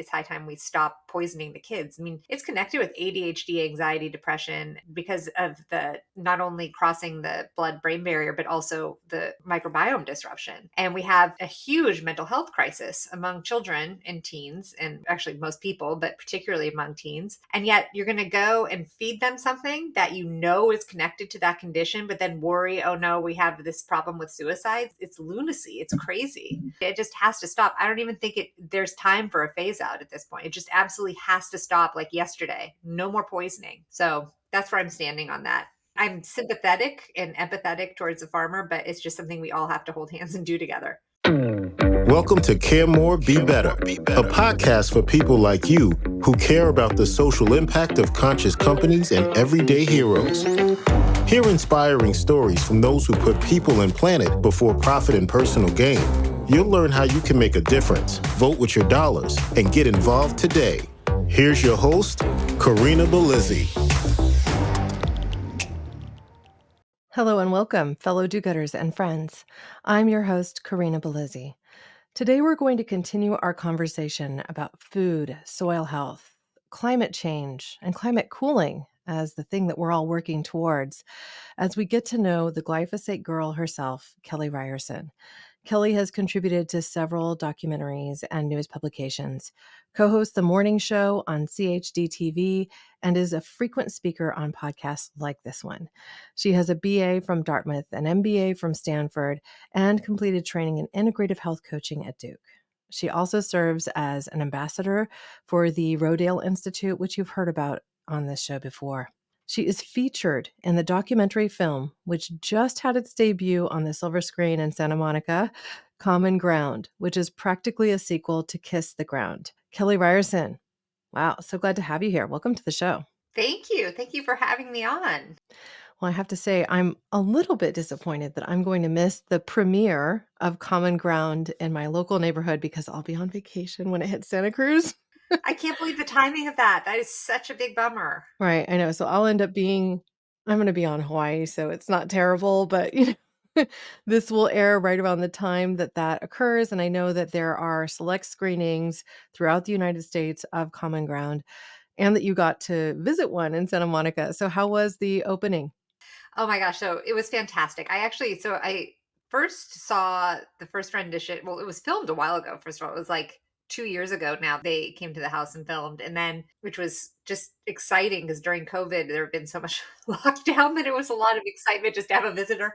it's high time we stop poisoning the kids. I mean, it's connected with ADHD, anxiety, depression, because of the not only crossing the blood-brain barrier, but also the microbiome disruption. And we have a huge mental health crisis among children and teens, and actually most people, but particularly among teens. And yet you're going to go and feed them something that you know is connected to that condition, but then worry, oh no, we have this problem with suicides. It's lunacy. It's crazy. It just has to stop. I don't even think there's time for a phase out at this point. It just absolutely has to stop, like yesterday. No more poisoning. So that's where I'm standing on that. I'm sympathetic and empathetic towards the farmer, but it's just something we all have to hold hands and do together. Welcome to Care More, Be Better, a podcast for people like you who care about the social impact of conscious companies and everyday heroes. Hear inspiring stories from those who put people and planet before profit and personal gain. You'll learn how you can make a difference, vote with your dollars, and get involved today. Here's your host, Corinna Bellizzi. Hello and welcome, fellow do-gooders and friends. I'm your host, Corinna Bellizzi. Today we're going to continue our conversation about food, soil health, climate change, and climate cooling as the thing that we're all working towards as we get to know the Glyphosate Girl herself, Kelly Ryerson. Kelly has contributed to several documentaries and news publications, co-hosts The Morning Show on CHD-TV, and is a frequent speaker on podcasts like this one. She has a BA from Dartmouth, an MBA from Stanford, and completed training in integrative health coaching at Duke. She also serves as an ambassador for the Rodale Institute, which you've heard about on this show before. She is featured in the documentary film, which just had its debut on the silver screen in Santa Monica, Common Ground, which is practically a sequel to Kiss the Ground. Kelly Ryerson, wow, so glad to have you here. Welcome to the show. Thank you. Thank you for having me on. Well, I have to say, I'm a little bit disappointed that I'm going to miss the premiere of Common Ground in my local neighborhood because I'll be on vacation when it hits Santa Cruz. I can't believe the timing of that. That is such a big bummer. Right, I know. So I'll end up I'm going to be on Hawaii, so it's not terrible, but this will air right around the time that occurs. And I know that there are select screenings throughout the United States of Common Ground and that you got to visit one in Santa Monica. So how was the opening? Oh my gosh. So it was fantastic. I first saw the first rendition. Well, it was filmed a while ago. First of all, it was like 2 years ago now. They came to the house and filmed, and then, which was just exciting because during COVID, there had been so much lockdown that it was a lot of excitement just to have a visitor.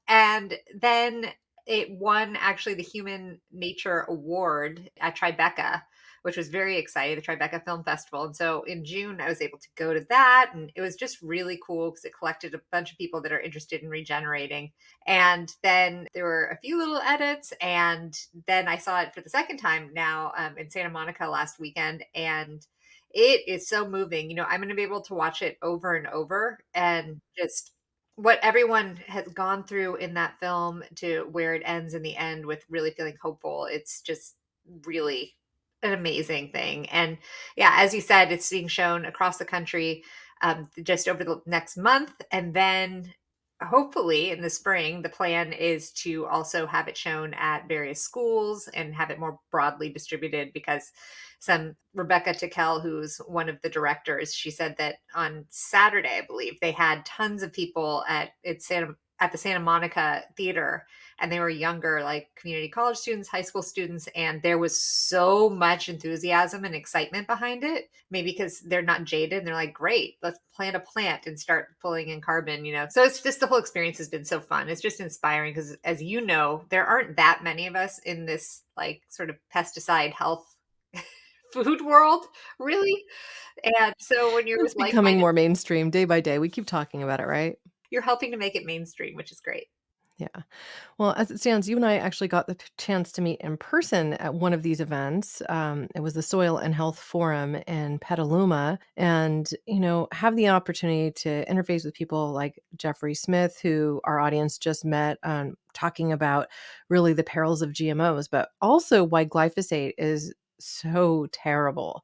And then it won actually the Human Nature Award at Tribeca, which was very exciting, the Tribeca Film Festival. And so in June, I was able to go to that. And it was just really cool because it collected a bunch of people that are interested in regenerating. And then there were a few little edits. And then I saw it for the second time now in Santa Monica last weekend. And it is so moving. I'm going to be able to watch it over and over and just what everyone has gone through in that film to where it ends in the end with really feeling hopeful. It's just really an amazing thing. And yeah, as you said, it's being shown across the country just over the next month. And then hopefully in the spring, the plan is to also have it shown at various schools and have it more broadly distributed because Rebecca Tickell, who's one of the directors, she said that on Saturday, I believe, they had tons of people at the Santa Monica Theater, and they were younger, like community college students, high school students, and there was so much enthusiasm and excitement behind it. Maybe because they're not jaded, and they're like, great, let's plant a plant and start pulling in carbon, So it's just the whole experience has been so fun. It's just inspiring because, as you know, there aren't that many of us in this like sort of pesticide health food world, really. And so when you're It's with becoming like-minded, more mainstream day by day. We keep talking about it, right? you're helping to make it mainstream, which is great. Yeah. Well, as it stands, you and I actually got the chance to meet in person at one of these events. It was the Soil and Health Forum in Petaluma, and have the opportunity to interface with people like Jeffrey Smith, who our audience just met, talking about really the perils of GMOs, but also why glyphosate is so terrible.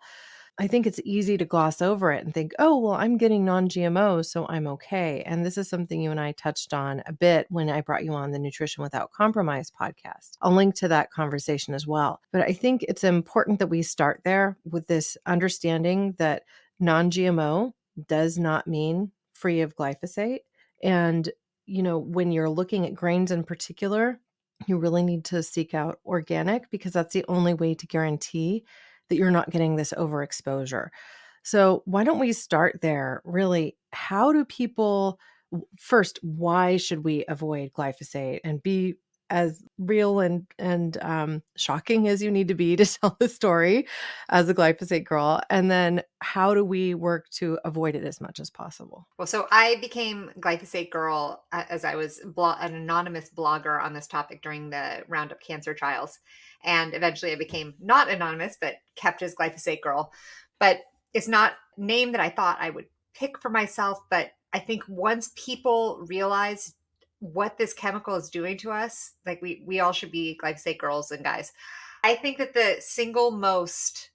I think it's easy to gloss over it and think, oh, well, I'm getting non GMO, so I'm okay. And this is something you and I touched on a bit when I brought you on the Nutrition Without Compromise podcast. I'll link to that conversation as well. But I think it's important that we start there with this understanding that non GMO does not mean free of glyphosate. And, when you're looking at grains in particular, you really need to seek out organic because that's the only way to guarantee that you're not getting this overexposure. So, why don't we start there? Really, how do people first, why should we avoid glyphosate and be as real and shocking as you need to be to tell the story as a glyphosate girl? And then how do we work to avoid it as much as possible? Well, so I became Glyphosate Girl as I was an anonymous blogger on this topic during the Roundup cancer trials. And eventually I became not anonymous, but kept as Glyphosate Girl. But it's not a name that I thought I would pick for myself. But I think once people realize what this chemical is doing to us, like we all should be Glyphosate girls and guys. I think that the single most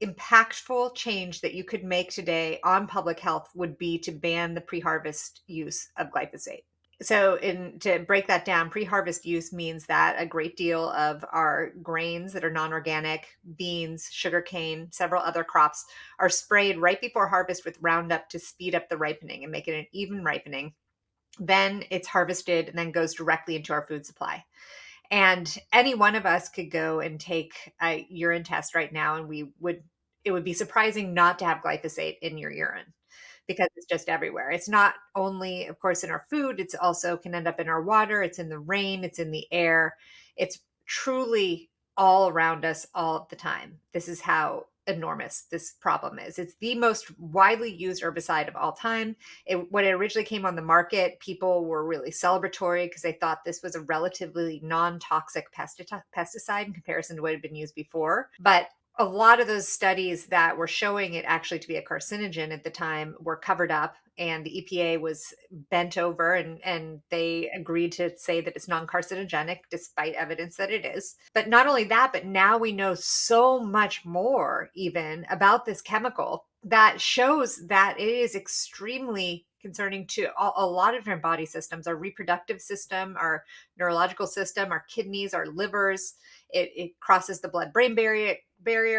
impactful change that you could make today on public health would be to ban the pre-harvest use of glyphosate. So, to break that down, pre-harvest use means that a great deal of our grains that are non-organic, beans, sugarcane, several other crops, are sprayed right before harvest with Roundup to speed up the ripening and make it an even ripening. Then it's harvested and then goes directly into our food supply. And any one of us could go and take a urine test right now, and it would be surprising not to have glyphosate in your urine because it's just everywhere. It's not only, of course, in our food, it's also can end up in our water, it's in the rain, it's in the air. It's truly all around us all the time. This is how enormous this problem is. It's the most widely used herbicide of all time. When it originally came on the market, people were really celebratory because they thought this was a relatively non-toxic pesticide in comparison to what had been used before. But a lot of those studies that were showing it actually to be a carcinogen at the time were covered up, and the EPA was bent over, and they agreed to say that it's non-carcinogenic despite evidence that it is. But not only that, but now we know so much more even about this chemical that shows that it is extremely concerning to a lot of different body systems, our reproductive system, our neurological system, our kidneys, our livers. It crosses the blood-brain barrier.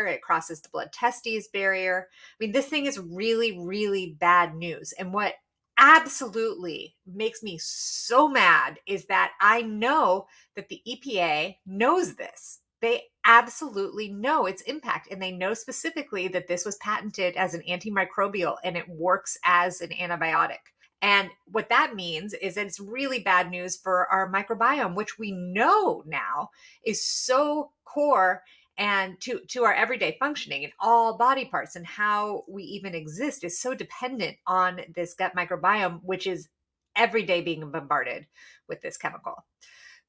It crosses the blood testes barrier. I mean, this thing is really, really bad news. And what absolutely makes me so mad is that I know that the EPA knows this. They absolutely know its impact. And they know specifically that this was patented as an antimicrobial and it works as an antibiotic. And what that means is that it's really bad news for our microbiome, which we know now is so core and to our everyday functioning in all body parts, and how we even exist is so dependent on this gut microbiome, which is every day being bombarded with this chemical.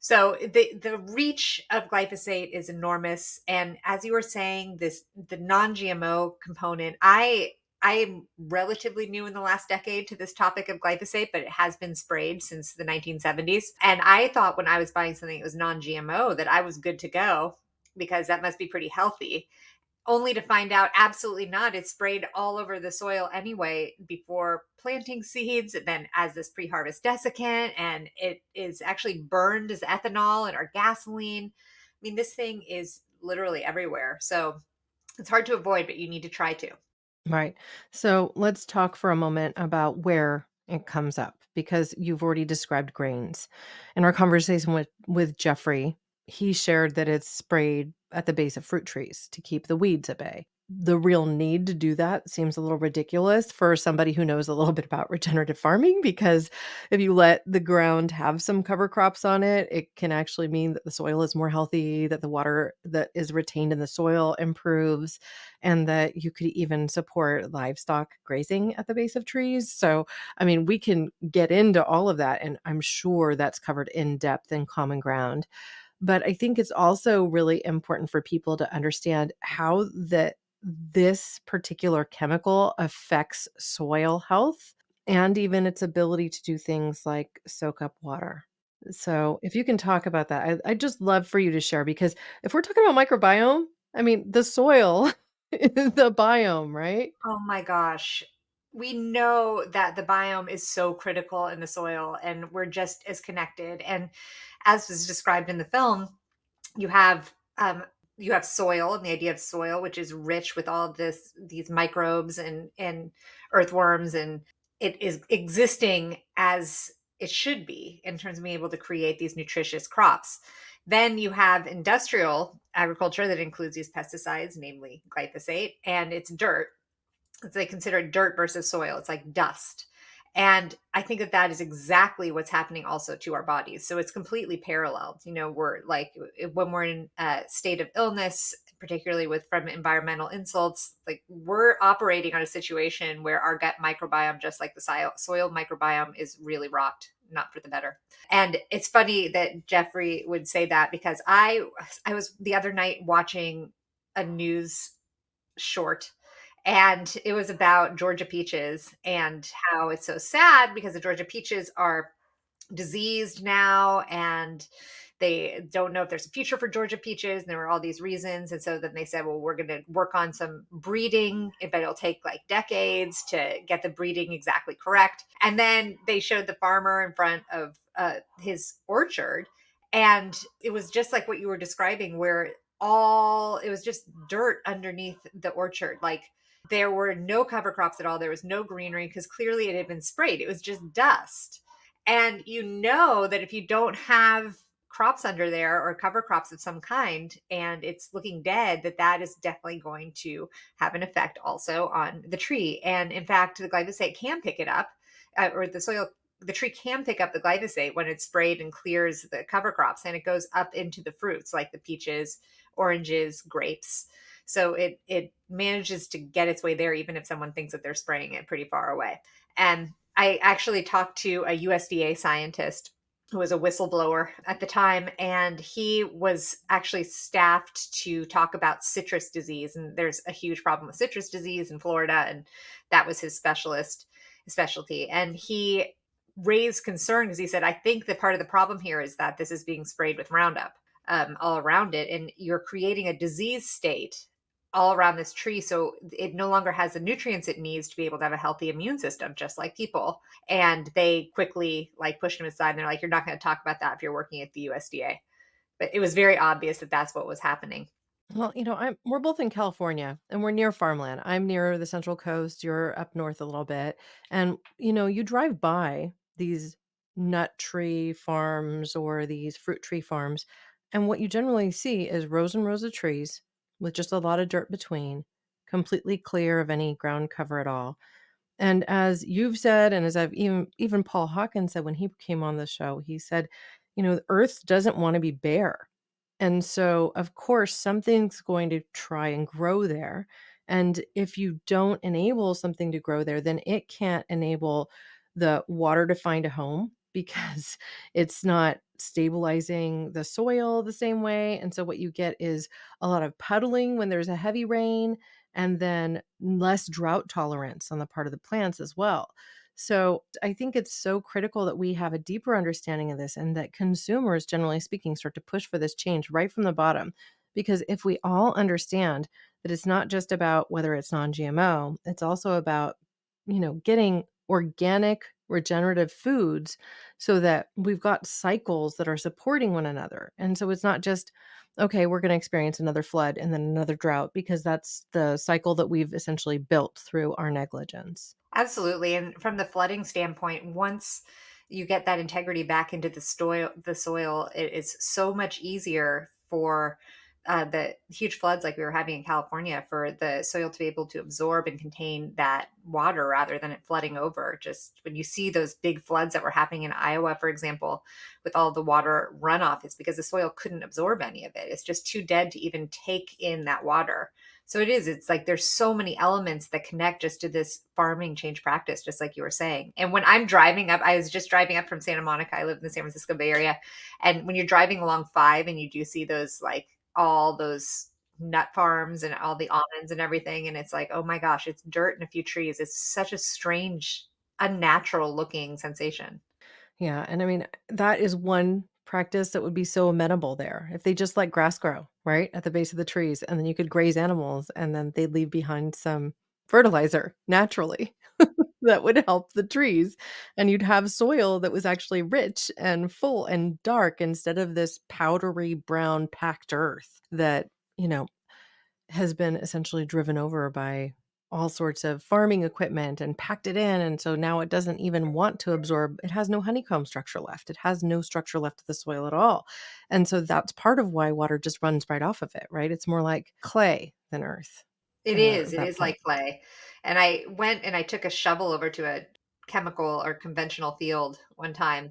So the reach of glyphosate is enormous. And as you were saying, the non-GMO component, I am relatively new in the last decade to this topic of glyphosate, but it has been sprayed since the 1970s. And I thought when I was buying something that was non-GMO that I was good to go because that must be pretty healthy, only to find out absolutely not. It's sprayed all over the soil anyway before planting seeds, and then as this pre-harvest desiccant, and it is actually burned as ethanol in our gasoline. I mean, this thing is literally everywhere. So it's hard to avoid, but you need to try to. Right. So let's talk for a moment about where it comes up because you've already described grains. In our conversation with Jeffrey, he shared that it's sprayed at the base of fruit trees to keep the weeds at bay. The real need to do that seems a little ridiculous for somebody who knows a little bit about regenerative farming, because if you let the ground have some cover crops on it, it can actually mean that the soil is more healthy, that the water that is retained in the soil improves, and that you could even support livestock grazing at the base of trees. So, I mean, we can get into all of that, and I'm sure that's covered in depth in Common Ground. But I think it's also really important for people to understand how this particular chemical affects soil health and even its ability to do things like soak up water. So, if you can talk about that, I'd just love for you to share, because if we're talking about microbiome, I mean, the soil The biome, right? Oh my gosh. We know that the biome is so critical in the soil and we're just as connected. And as was described in the film, you have you have soil and the idea of soil, which is rich with all of these microbes and earthworms, and it is existing as it should be in terms of being able to create these nutritious crops. Then you have industrial agriculture that includes these pesticides, namely glyphosate, and it's dirt. They consider it dirt versus soil. It's like dust. And I think that that is exactly what's happening also to our bodies. So it's completely paralleled. You know, we're like, when we're in a state of illness, particularly with from environmental insults, like we're operating on a situation where our gut microbiome, just like the soil microbiome, is really rocked, not for the better. And it's funny that Jeffrey would say that because I was the other night watching a news short, and it was about Georgia peaches and how it's so sad because the Georgia peaches are diseased now, and they don't know if there's a future for Georgia peaches. And there were all these reasons. And so then they said, well, we're going to work on some breeding, but it'll take like decades to get the breeding exactly correct. And then they showed the farmer in front of his orchard. And it was just like what you were describing, where it was just dirt underneath the orchard. Like there were no cover crops at all. There was no greenery because clearly it had been sprayed. It was just dust. And you know that if you don't have crops under there or cover crops of some kind and it's looking dead, that that is definitely going to have an effect also on the tree. And in fact, the glyphosate can pick it up, or the tree can pick up the glyphosate when it's sprayed and clears the cover crops, and it goes up into the fruits like the peaches, oranges, grapes. So it manages to get its way there, even if someone thinks that they're spraying it pretty far away. And I actually talked to a USDA scientist who was a whistleblower at the time, and he was actually staffed to talk about citrus disease. And there's a huge problem with citrus disease in Florida, and that was his specialty. And he raised concern because he said, I think that part of the problem here is that this is being sprayed with Roundup all around it, and you're creating a disease state all around this tree. So it no longer has the nutrients it needs to be able to have a healthy immune system, just like people. And they quickly like pushed him aside. And they're like, you're not going to talk about that if you're working at the USDA. But it was very obvious that that's what was happening. Well, we're both in California and we're near farmland. I'm near the Central Coast, you're up north a little bit. And you drive by these nut tree farms or these fruit tree farms, and what you generally see is rows and rows of trees with just a lot of dirt between, completely clear of any ground cover at all. And as you've said, and as I've even Paul Hawkins said when he came on the show, he said, the earth doesn't want to be bare. And so, of course, something's going to try and grow there. And if you don't enable something to grow there, then it can't enable the water to find a home because it's not stabilizing the soil the same way. And so, what you get is a lot of puddling when there's a heavy rain, and then less drought tolerance on the part of the plants as well. So I think it's so critical that we have a deeper understanding of this and that consumers, generally speaking, start to push for this change right from the bottom. Because if we all understand that it's not just about whether it's non GMO, it's also about, getting organic, regenerative foods so that we've got cycles that are supporting one another. And so it's not just, okay, we're going to experience another flood and then another drought because that's the cycle that we've essentially built through our negligence. Absolutely. And from the flooding standpoint, once you get that integrity back into the soil, it is so much easier for the huge floods like we were having in California, for the soil to be able to absorb and contain that water rather than it flooding over. Just when you see those big floods that were happening in Iowa, for example, with all the water runoff, it's because the soil couldn't absorb any of it. It's just too dead to even take in that water. So it's like there's so many elements that connect just to this farming change practice, just like you were saying. And when I'm driving up, I was just driving up from Santa Monica. I live in the San Francisco Bay Area. And when you're driving along 5 and you do see those, like all those nut farms and all the almonds and everything, and it's like, oh my gosh, it's dirt and a few trees. It's such a strange, unnatural looking sensation. Yeah, and I mean, that is one practice that would be so amenable there. If they just let grass grow, right, at the base of the trees, and then you could graze animals, and then they'd leave behind some fertilizer naturally that would help the trees, and you'd have soil that was actually rich and full and dark instead of this powdery brown packed earth that, you know, has been essentially driven over by all sorts of farming equipment and packed it in, and so now it doesn't even want to absorb. It has no honeycomb structure left. It has no structure left of the soil at all, and so that's part of why water just runs right off of it, right? It's more like clay than earth, It at that is like point. clay. And I went and I took a shovel over to a chemical or conventional field one time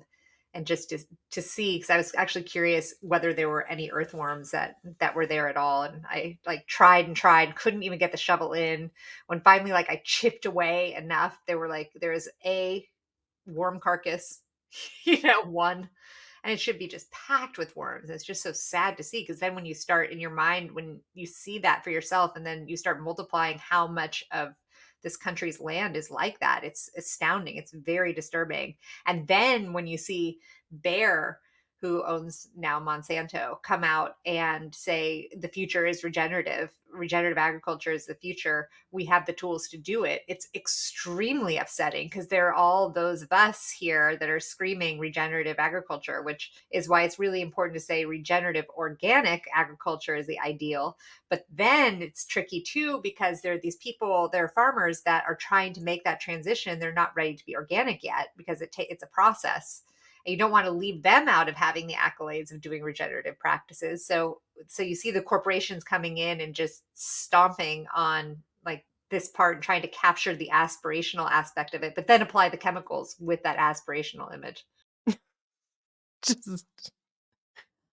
and just to see, because I was actually curious whether there were any earthworms that were there at all. And I like tried and tried, couldn't even get the shovel in. When finally like I chipped away enough, there was a worm carcass, one, and it should be just packed with worms. It's just so sad to see, because then when you start in your mind, when you see that for yourself, and then you start multiplying how much of this country's land is like that, it's astounding. It's very disturbing. And then when you see Bayer, who owns now Monsanto, come out and say the future is regenerative agriculture is the future, we have the tools to do it. It's extremely upsetting, because there are all those of us here that are screaming regenerative agriculture, which is why it's really important to say regenerative organic agriculture is the ideal. But then it's tricky too, because there are these people, there are farmers that are trying to make that transition. They're not ready to be organic yet, because it's a process. And you don't want to leave them out of having the accolades of doing regenerative practices. So you see the corporations coming in and just stomping on like this part and trying to capture the aspirational aspect of it, but then apply the chemicals with that aspirational image. Just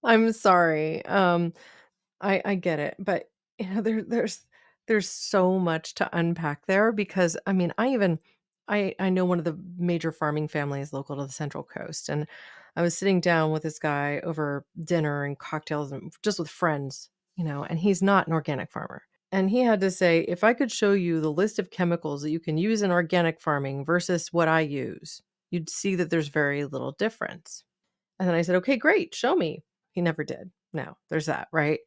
I'm sorry. I get it, but, there's so much to unpack there because, I mean, I know one of the major farming families local to the Central Coast, and I was sitting down with this guy over dinner and cocktails and just with friends, and he's not an organic farmer. And he had to say, "If I could show you the list of chemicals that you can use in organic farming versus what I use, you'd see that there's very little difference." And then I said, "Okay, great, show me." He never did. No, there's that, right?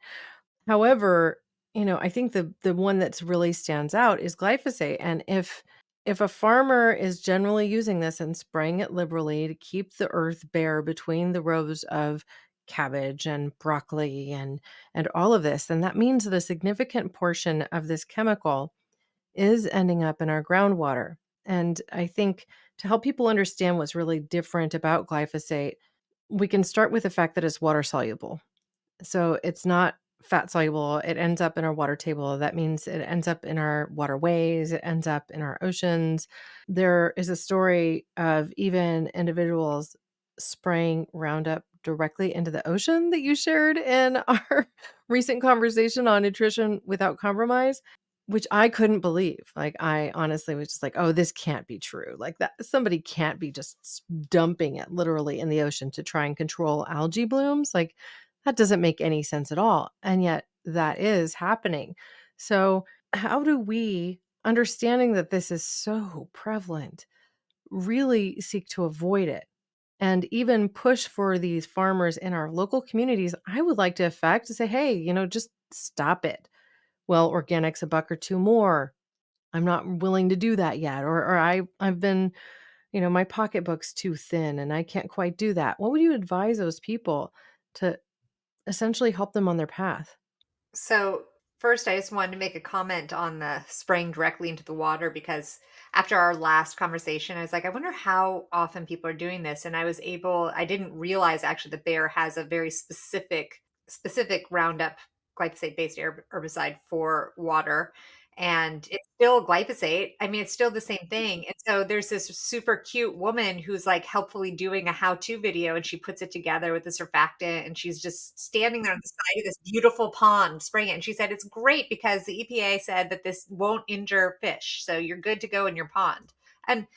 However, I think the one that's really stands out is glyphosate, and if a farmer is generally using this and spraying it liberally to keep the earth bare between the rows of cabbage and broccoli and all of this, then that means that a significant portion of this chemical is ending up in our groundwater. And I think to help people understand what's really different about glyphosate, we can start with the fact that it's water soluble. So it's not fat soluble. It ends up in our water table. That means it ends up in our waterways, it ends up in our oceans. There is a story of even individuals spraying Roundup directly into the ocean that you shared in our recent conversation on nutrition without compromise, which I couldn't believe. Like, I honestly was just like, oh, this can't be true. Like, that somebody can't be just dumping it literally in the ocean to try and control algae blooms. Like, that doesn't make any sense at all. And yet that is happening. So, how do we, understanding that this is so prevalent, really seek to avoid it and even push for these farmers in our local communities? I would like to affect to say, hey, just stop it. Well, organic's a buck or two more. I'm not willing to do that yet. Or I've been, my pocketbook's too thin and I can't quite do that. What would you advise those people to essentially help them on their path? So, first, I just wanted to make a comment on the spraying directly into the water, because after our last conversation, I was like, I wonder how often people are doing this. And I didn't realize actually that Bayer has a very specific Roundup glyphosate based herbicide for water. And it's still glyphosate. I mean, it's still the same thing. And so there's this super cute woman who's like helpfully doing a how-to video, and she puts it together with the surfactant, and she's just standing there on the side of this beautiful pond spraying it. And she said it's great because the EPA said that this won't injure fish. So you're good to go in your pond. And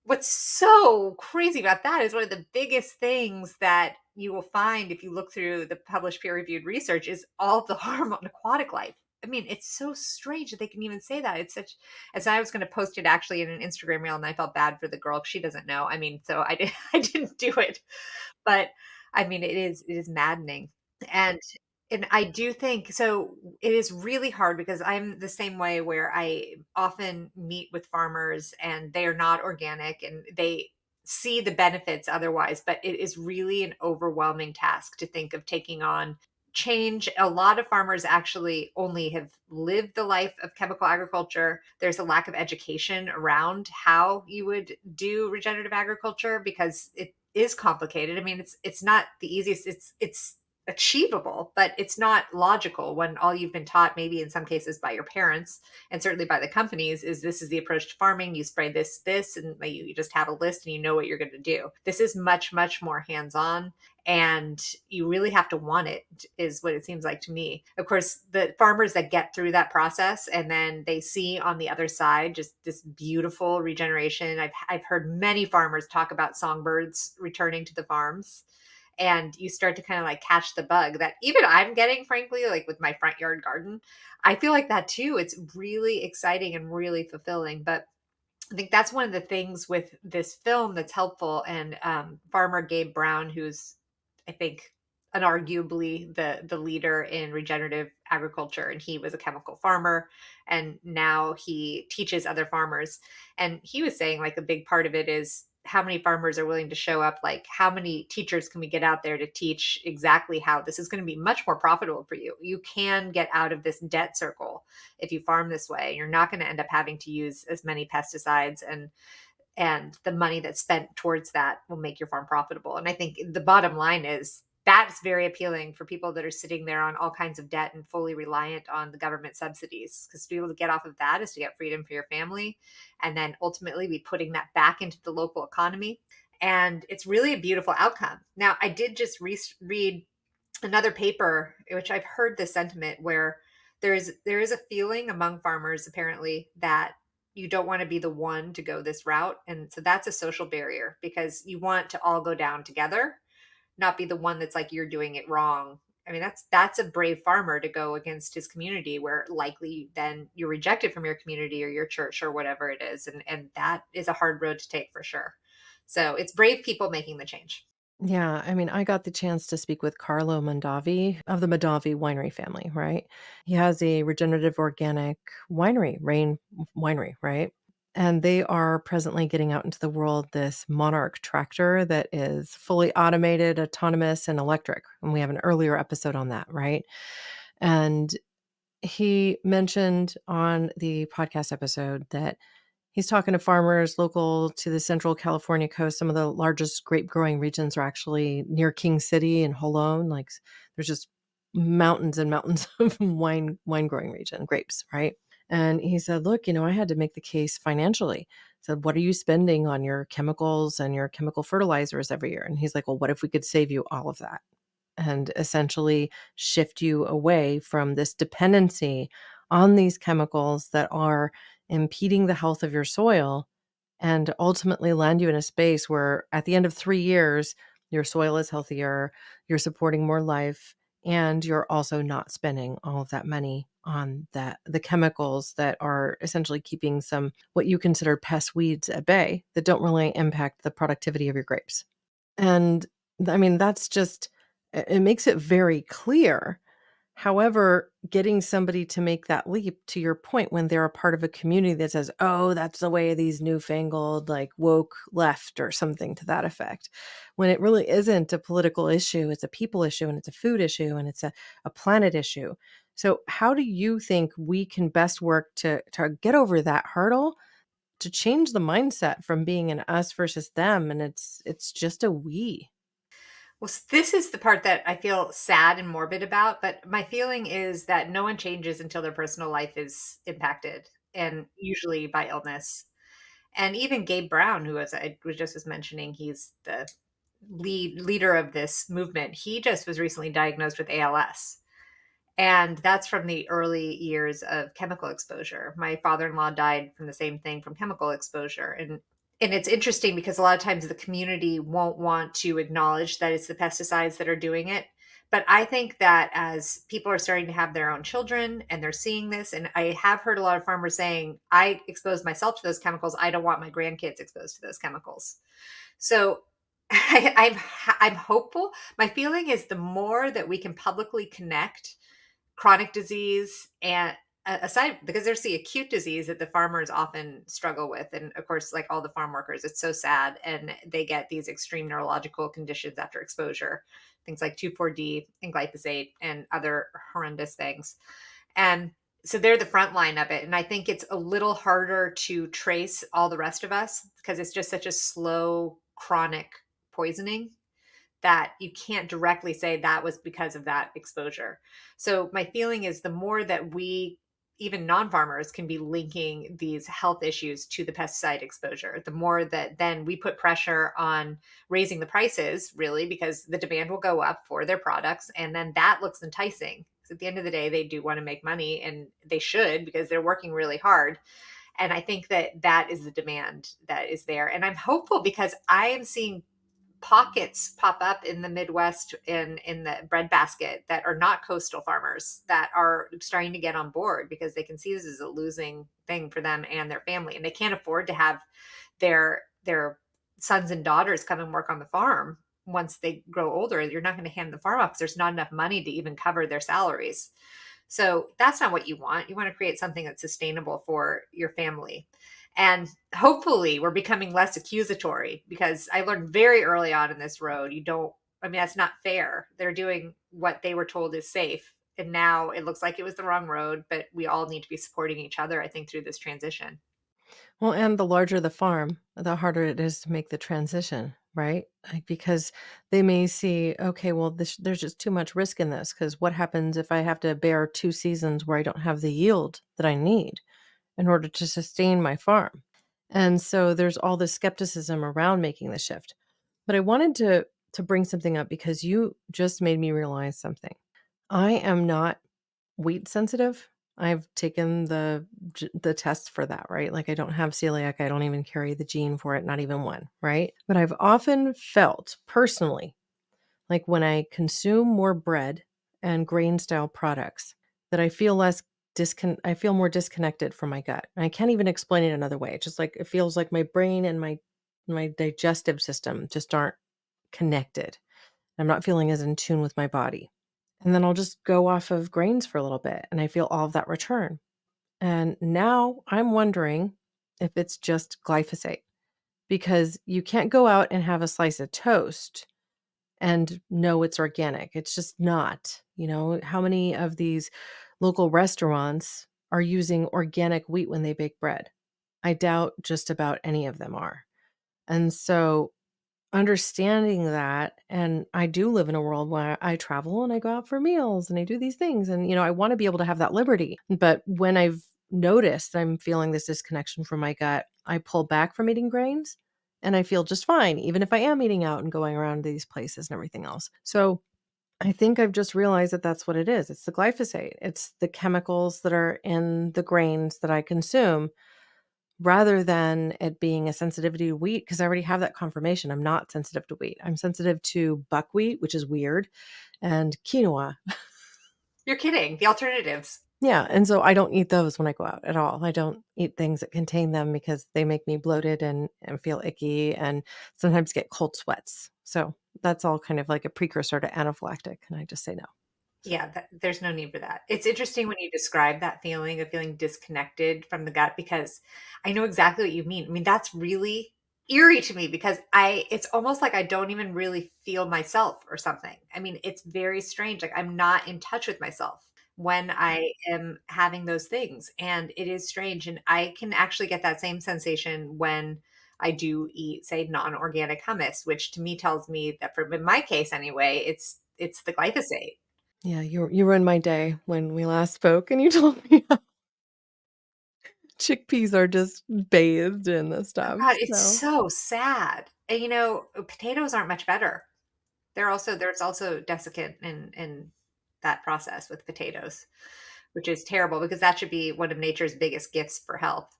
what's so crazy about that is one of the biggest things that you will find if you look through the published peer-reviewed research is all the harm on aquatic life. I mean, it's so strange that they can even say that. It's such, as I was going to post it actually in an Instagram reel, and I felt bad for the girl. She doesn't know. I mean, so I did, I didn't do it, but I mean, it is maddening. And and I do think so it is really hard because I'm the same way where I often meet with farmers and they are not organic and they see the benefits otherwise, but it is really an overwhelming task to think of taking on change. A lot of farmers actually only have lived the life of chemical agriculture. There's a lack of education around how you would do regenerative agriculture because it is complicated. I mean, it's not the easiest. It's achievable, but it's not logical when all you've been taught, maybe in some cases by your parents and certainly by the companies, is this is the approach to farming. You spray this, and you just have a list and you know what you're going to do. This is much, much more hands on. And you really have to want it, is what it seems like to me. Of course, the farmers that get through that process and then they see on the other side just this beautiful regeneration. I've heard many farmers talk about songbirds returning to the farms, and you start to kind of like catch the bug that even I'm getting, frankly, like with my front yard garden. I feel like that too. It's really exciting and really fulfilling. But I think that's one of the things with this film that's helpful. And farmer Gabe Brown, who's, I think, unarguably the leader in regenerative agriculture, and he was a chemical farmer, and now he teaches other farmers. And he was saying like a big part of it is how many farmers are willing to show up, like how many teachers can we get out there to teach exactly how this is going to be much more profitable for you. You can get out of this debt circle if you farm this way. You're not going to end up having to use as many pesticides, and the money that's spent towards that will make your farm profitable. And I think the bottom line is that's very appealing for people that are sitting there on all kinds of debt and fully reliant on the government subsidies, because to be able to get off of that is to get freedom for your family and then ultimately be putting that back into the local economy. And it's really a beautiful outcome. Now, I did just read another paper, which I've heard this sentiment where there is a feeling among farmers apparently that you don't want to be the one to go this route. And so that's a social barrier because you want to all go down together, not be the one that's like you're doing it wrong. I mean, that's a brave farmer to go against his community, where likely then you're rejected from your community or your church or whatever it is. And that is a hard road to take for sure. So it's brave people making the change. Yeah, I mean, I got the chance to speak with Carlo Mondavi of the Mondavi winery family, right? He has a regenerative organic winery, Rain Winery, right? And they are presently getting out into the world this Monarch tractor that is fully automated, autonomous, and electric. And we have an earlier episode on that, right? And he mentioned on the podcast episode that he's talking to farmers local to the central California coast. Some of the largest grape growing regions are actually near King City and Holone. Like there's just mountains and mountains of wine growing region, grapes, right? And he said, look, I had to make the case financially. Said, what are you spending on your chemicals and your chemical fertilizers every year? And he's like, well, what if we could save you all of that and essentially shift you away from this dependency on these chemicals that are impeding the health of your soil and ultimately land you in a space where at the end of 3 years, your soil is healthier, you're supporting more life, and you're also not spending all of that money on the chemicals that are essentially keeping some what you consider pest weeds at bay that don't really impact the productivity of your grapes. And I mean, that's just it makes it very clear. However, getting somebody to make that leap, to your point, when they're a part of a community that says, oh, that's the way of these newfangled, like woke left or something to that effect, when it really isn't a political issue, it's a people issue and it's a food issue and it's a planet issue. So how do you think we can best work to get over that hurdle, to change the mindset from being an us versus them? And it's just a we. Well, this is the part that I feel sad and morbid about, but my feeling is that no one changes until their personal life is impacted, and usually by illness. And even Gabe Brown, who I was just was mentioning, he's the leader of this movement. He just was recently diagnosed with ALS. And that's from the early years of chemical exposure. My father-in-law died from the same thing, from chemical exposure. And it's interesting because a lot of times the community won't want to acknowledge that it's the pesticides that are doing it. But I think that as people are starting to have their own children and they're seeing this, and I have heard a lot of farmers saying, I exposed myself to those chemicals. I don't want my grandkids exposed to those chemicals. So I'm hopeful. My feeling is the more that we can publicly connect chronic disease and aside because there's the acute disease that the farmers often struggle with, and of course like all the farm workers, it's so sad, and they get these extreme neurological conditions after exposure, things like 2,4-D and glyphosate and other horrendous things. And so they're the front line of it, and I think it's a little harder to trace all the rest of us because it's just such a slow chronic poisoning that you can't directly say that was because of that exposure. So my feeling is the more that we, even non-farmers, can be linking these health issues to the pesticide exposure, the more that then we put pressure on raising the prices, really, because the demand will go up for their products, and then that looks enticing. So at the end of the day, they do want to make money, and they should because they're working really hard. And I think that that is the demand that is there. And I'm hopeful because I am seeing pockets pop up in the Midwest in the breadbasket that are not coastal farmers that are starting to get on board because they can see this as a losing thing for them and their family, and they can't afford to have their sons and daughters come and work on the farm once they grow older. You're not going to hand the farm off because there's not enough money to even cover their salaries. So that's not what you want. You want to create something that's sustainable for your family. And hopefully we're becoming less accusatory because I learned very early on in this road, you don't, I mean, that's not fair. They're doing what they were told is safe. And now it looks like it was the wrong road, but we all need to be supporting each other, I think, through this transition. Well, and the larger the farm, the harder it is to make the transition, right? Like, because they may see, okay, well, there's just too much risk in this. Because what happens if I have to bear 2 seasons where I don't have the yield that I need in order to sustain my farm? And so there's all this skepticism around making the shift. But I wanted to bring something up because you just made me realize something. I am not wheat sensitive. I've taken the test for that, right? Like I don't have celiac, I don't even carry the gene for it, not even one, right? But I've often felt personally like when I consume more bread and grain style products that I feel I feel more disconnected from my gut. And I can't even explain it another way. It's just like it feels like my brain and my digestive system just aren't connected. I'm not feeling as in tune with my body. And then I'll just go off of grains for a little bit and I feel all of that return. And now I'm wondering if it's just glyphosate because you can't go out and have a slice of toast and know it's organic. It's just not. How many of these local restaurants are using organic wheat when they bake bread? I doubt just about any of them are. And so understanding that, and I do live in a world where I travel and I go out for meals and I do these things, and I want to be able to have that liberty. But when I've noticed I'm feeling this disconnection from my gut, I pull back from eating grains and I feel just fine, even if I am eating out and going around to these places and everything else. So I think I've just realized that that's what it is. It's the glyphosate. It's the chemicals that are in the grains that I consume rather than it being a sensitivity to wheat, because I already have that confirmation. I'm not sensitive to wheat. I'm sensitive to buckwheat, which is weird, and quinoa. You're kidding. The alternatives. Yeah, and so I don't eat those when I go out at all. I don't eat things that contain them because they make me bloated and feel icky and sometimes get cold sweats. So that's all kind of like a precursor to anaphylactic, and I just say no. So Yeah, there's no need for that. It's interesting when you describe that feeling of feeling disconnected from the gut because I know exactly what you mean. I mean, that's really eerie to me because it's almost like I don't even really feel myself or something. I mean, it's very strange. Like I'm not in touch with myself when I am having those things. And it is strange. And I can actually get that same sensation when I do eat, say, non-organic hummus, which to me tells me that for in my case anyway, it's the glyphosate. yeah, you ruined my day when we last spoke, and you told me how chickpeas are just bathed in the Oh stuff. god, it's So so sad. And, potatoes aren't much better. There's also desiccant in that process with potatoes, which is terrible because that should be one of nature's biggest gifts for health.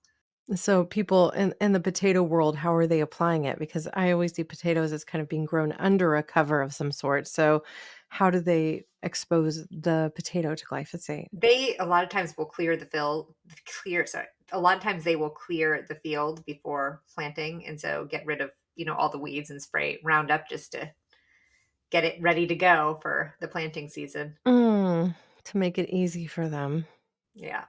So people in the potato world, how are they applying it? Because I always see potatoes as kind of being grown under a cover of some sort. So how do they expose the potato to glyphosate? They a lot of times will clear sorry, a lot of times they will clear the field before planting, and so get rid of all the weeds and spray Roundup just to get it ready to go for the planting season. Mm, to make it easy for them. Yeah.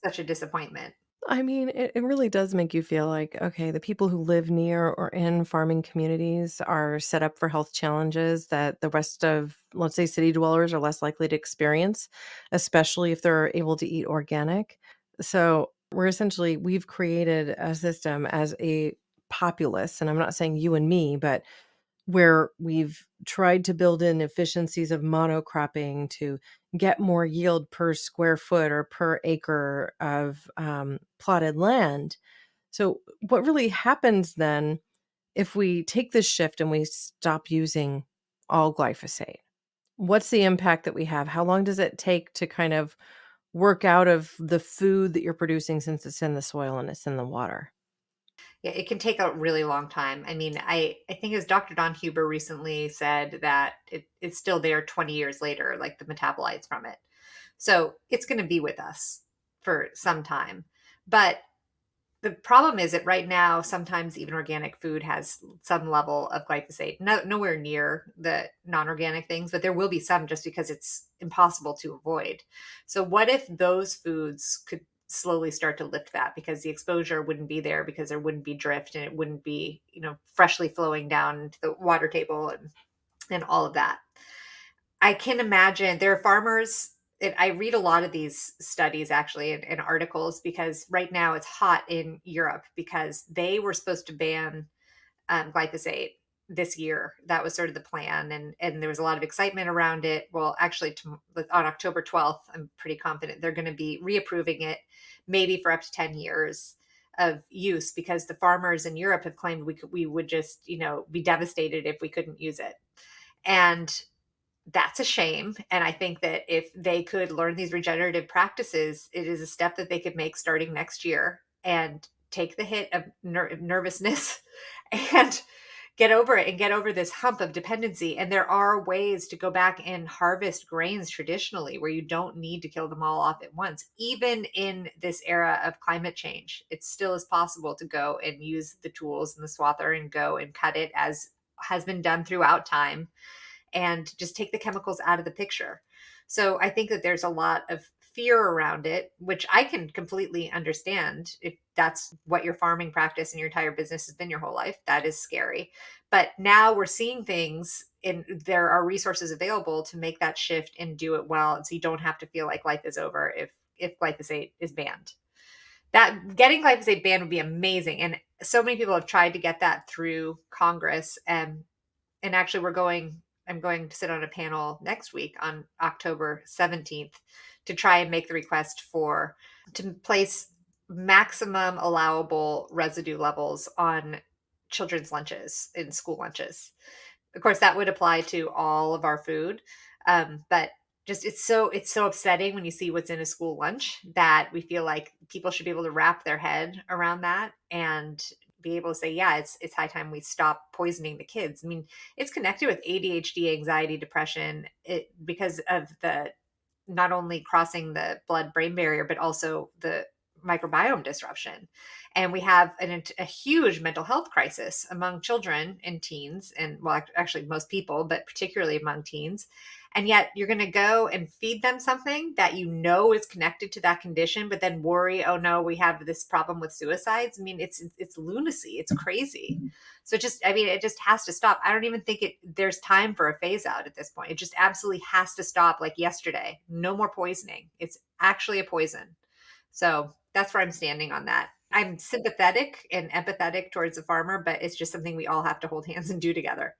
Such a disappointment. I mean, it really does make you feel like, okay, the people who live near or in farming communities are set up for health challenges that the rest of, let's say, city dwellers are less likely to experience, especially if they're able to eat organic. So we've created a system as a populace, and I'm not saying you and me, but where we've tried to build in efficiencies of monocropping to get more yield per square foot or per acre of plotted land. So, what really happens then if we take this shift and we stop using all glyphosate? What's the impact that we have? How long does it take to kind of work out of the food that you're producing since it's in the soil and it's in the water? Yeah, it can take a really long time. I mean, I think as Dr. Don Huber recently said that it's still there 20 years later, like the metabolites from it. So it's going to be with us for some time. But the problem is that right now, sometimes even organic food has some level of glyphosate. Nowhere near the non-organic things, but there will be some just because it's impossible to avoid. So what if those foods could slowly start to lift that because the exposure wouldn't be there because there wouldn't be drift and it wouldn't be, freshly flowing down into the water table and all of that. I can imagine there are farmers. I read a lot of these studies actually and articles because right now it's hot in Europe because they were supposed to ban glyphosate this year. That was sort of the plan, and there was a lot of excitement around it. Well, actually, on October 12th, I'm pretty confident they're going to be reapproving it, maybe for up to 10 years of use because the farmers in Europe have claimed we would just be devastated if we couldn't use it, and that's a shame. And I think that if they could learn these regenerative practices, it is a step that they could make starting next year and take the hit of nervousness and get over it and get over this hump of dependency. And there are ways to go back and harvest grains traditionally where you don't need to kill them all off at once. Even in this era of climate change, it still is possible to go and use the tools and the swather and go and cut it as has been done throughout time and just take the chemicals out of the picture. So I think that there's a lot of fear around it, which I can completely understand if that's what your farming practice and your entire business has been your whole life. That is scary. But now we're seeing things and there are resources available to make that shift and do it well. And so you don't have to feel like life is over if glyphosate is banned. That getting glyphosate banned would be amazing. And so many people have tried to get that through Congress. And actually I'm going to sit on a panel next week on October 17th to try and make the request to place maximum allowable residue levels on children's lunches in school lunches. Of course, that would apply to all of our food, but just it's so upsetting when you see what's in a school lunch that we feel like people should be able to wrap their head around that and be able to say, yeah, it's high time we stop poisoning the kids. I mean, it's connected with ADHD, anxiety, depression, because of the not only crossing the blood brain barrier, but also the microbiome disruption. And we have a huge mental health crisis among children and teens, and well, actually most people, but particularly among teens. And yet you're going to go and feed them something that is connected to that condition, but then worry, oh no, we have this problem with suicides. I mean, it's lunacy. It's crazy. So it just has to stop. I don't even think there's time for a phase out at this point. It just absolutely has to stop like yesterday. No more poisoning. It's actually a poison. So that's where I'm standing on that. I'm sympathetic and empathetic towards the farmer, but it's just something we all have to hold hands and do together.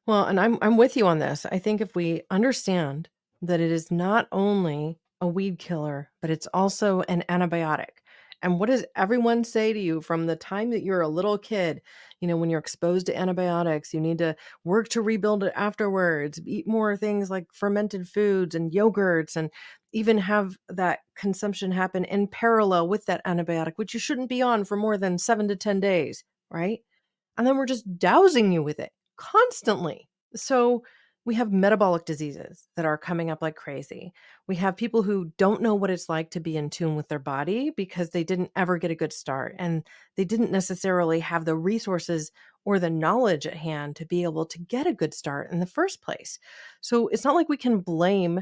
Well, and I'm with you on this. I think if we understand that it is not only a weed killer, but it's also an antibiotic. And what does everyone say to you from the time that you're a little kid? When you're exposed to antibiotics, you need to work to rebuild it afterwards, eat more things like fermented foods and yogurts, and even have that consumption happen in parallel with that antibiotic, which you shouldn't be on for more than 7 to 10 days, right? And then we're just dousing you with it constantly. So We have metabolic diseases that are coming up like crazy. We have people who don't know what it's like to be in tune with their body because they didn't ever get a good start and they didn't necessarily have the resources or the knowledge at hand to be able to get a good start in the first place. So it's not like we can blame